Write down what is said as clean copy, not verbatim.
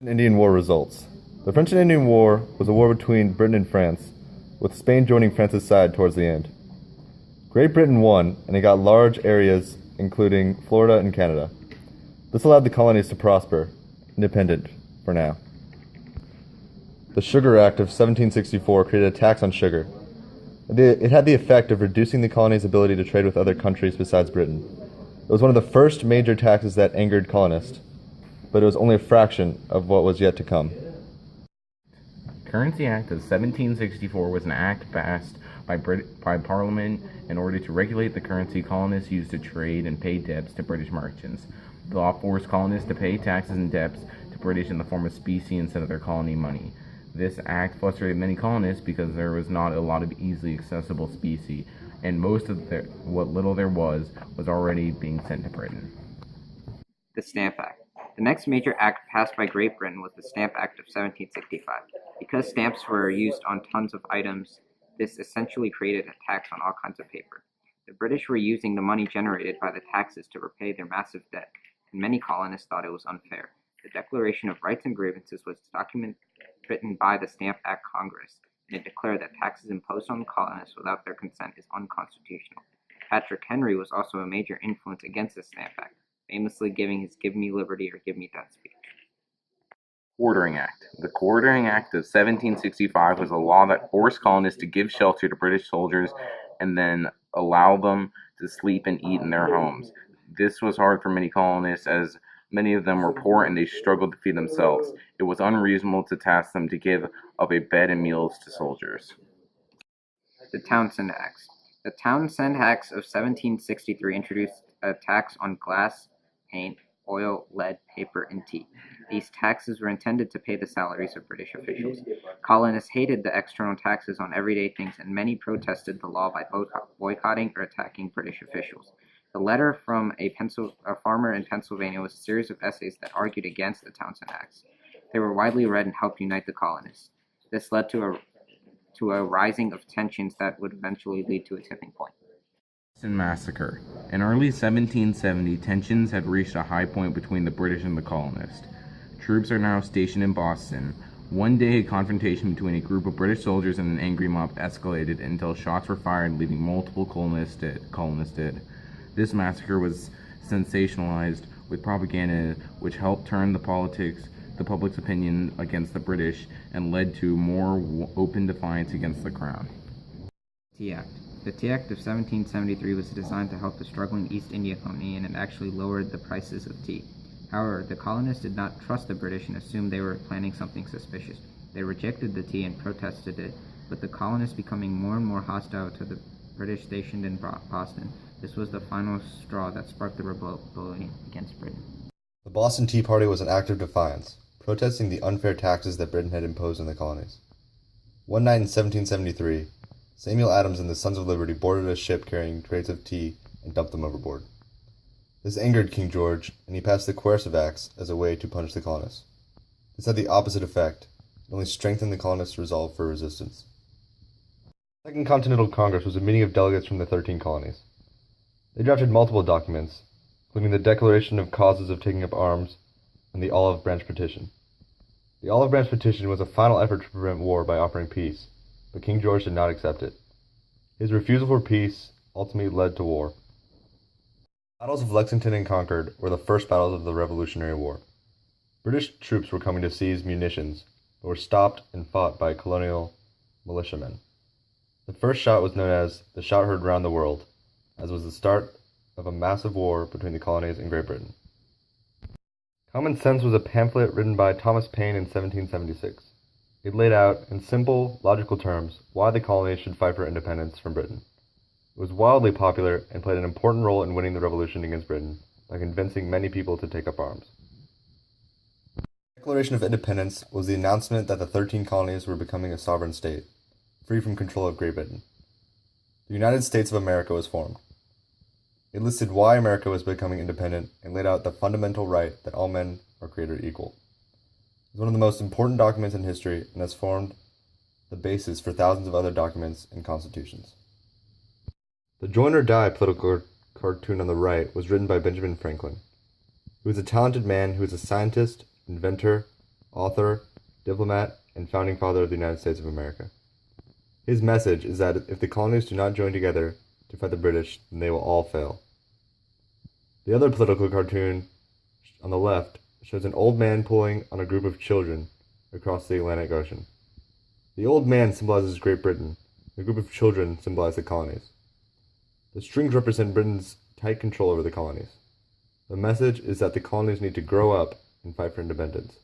Indian War results. The French and Indian War was a war between Britain and France, with Spain joining France's side towards the end. Great Britain won, and it got large areas, including Florida and Canada. This allowed the colonies to prosper, independent for now. The Sugar Act of 1764 created a tax on sugar. It had the effect of reducing the colonies' ability to trade with other countries besides Britain. It was one of the first major taxes that angered colonists, but it was only a fraction of what was yet to come. Currency Act of 1764 was an act passed by Parliament in order to regulate the currency colonists used to trade and pay debts to British merchants. The law forced colonists to pay taxes and debts to British in the form of specie instead of their colony money. This act frustrated many colonists because there was not a lot of easily accessible specie, and most of what little there was already being sent to Britain. The Stamp Act. The next major act passed by Great Britain was the Stamp Act of 1765. Because stamps were used on tons of items, this essentially created a tax on all kinds of paper. The British were using the money generated by the taxes to repay their massive debt, and many colonists thought it was unfair. The Declaration of Rights and Grievances was a document written by the Stamp Act Congress, and it declared that taxes imposed on the colonists without their consent is unconstitutional. Patrick Henry was also a major influence against the Stamp Act, famously giving his "Give me liberty or give me death" speech. Quartering Act. The Quartering Act of 1765 was a law that forced colonists to give shelter to British soldiers and then allow them to sleep and eat in their homes. This was hard for many colonists, as many of them were poor and they struggled to feed themselves. It was unreasonable to task them to give up a bed and meals to soldiers. The Townshend Acts. The Townshend Acts of 1763 introduced a tax on glass, paint, oil, lead, paper, and tea. These taxes were intended to pay the salaries of British officials. Colonists hated the external taxes on everyday things, and many protested the law by boycotting or attacking British officials. The letter from a farmer in Pennsylvania was a series of essays that argued against the Townshend Acts. They were widely read and helped unite the colonists. This led to a rising of tensions that would eventually lead to a tipping point. Boston Massacre. In early 1770, tensions had reached a high point between the British and the colonists. Troops are now stationed in Boston. One day, a confrontation between a group of British soldiers and an angry mob escalated until shots were fired, leaving multiple colonists dead. This massacre was sensationalized with propaganda, which helped turn the public's opinion against the British and led to more open defiance against the crown. Tea Act. The Tea Act of 1773 was designed to help the struggling East India Company, and it actually lowered the prices of tea. However, the colonists did not trust the British and assumed they were planning something suspicious. They rejected the tea and protested it, with the colonists becoming more and more hostile to the British stationed in Boston. This was the final straw that sparked the rebellion against Britain. The Boston Tea Party was an act of defiance, protesting the unfair taxes that Britain had imposed on the colonies. One night in 1773, Samuel Adams and the Sons of Liberty boarded a ship carrying crates of tea and dumped them overboard. This angered King George, and he passed the Coercive Acts as a way to punish the colonists. This had the opposite effect. It only strengthened the colonists' resolve for resistance. The Second Continental Congress was a meeting of delegates from the 13 colonies. They drafted multiple documents, including the Declaration of Causes of Taking Up Arms and the Olive Branch Petition. The Olive Branch Petition was a final effort to prevent war by offering peace, but King George did not accept it. His refusal for peace ultimately led to war. The battles of Lexington and Concord were the first battles of the Revolutionary War. British troops were coming to seize munitions, but were stopped and fought by colonial militiamen. The first shot was known as the shot heard round the world, as was the start of a massive war between the colonies and Great Britain. Common Sense was a pamphlet written by Thomas Paine in 1776. It laid out, in simple, logical terms, why the colonies should fight for independence from Britain. It was wildly popular and played an important role in winning the revolution against Britain by convincing many people to take up arms. The Declaration of Independence was the announcement that the 13 colonies were becoming a sovereign state, free from control of Great Britain. The United States of America was formed. It listed why America was becoming independent and laid out the fundamental right that all men are created equal. It is one of the most important documents in history and has formed the basis for thousands of other documents and constitutions. The Join or Die political cartoon on the right was written by Benjamin Franklin. He was a talented man who was a scientist, inventor, author, diplomat, and founding father of the United States of America. His message is that if the colonies do not join together to fight the British, then they will all fail. The other political cartoon on the left shows an old man pulling on a group of children across the Atlantic Ocean. The old man symbolizes Great Britain. The group of children symbolize the colonies. The strings represent Britain's tight control over the colonies. The message is that the colonies need to grow up and fight for independence.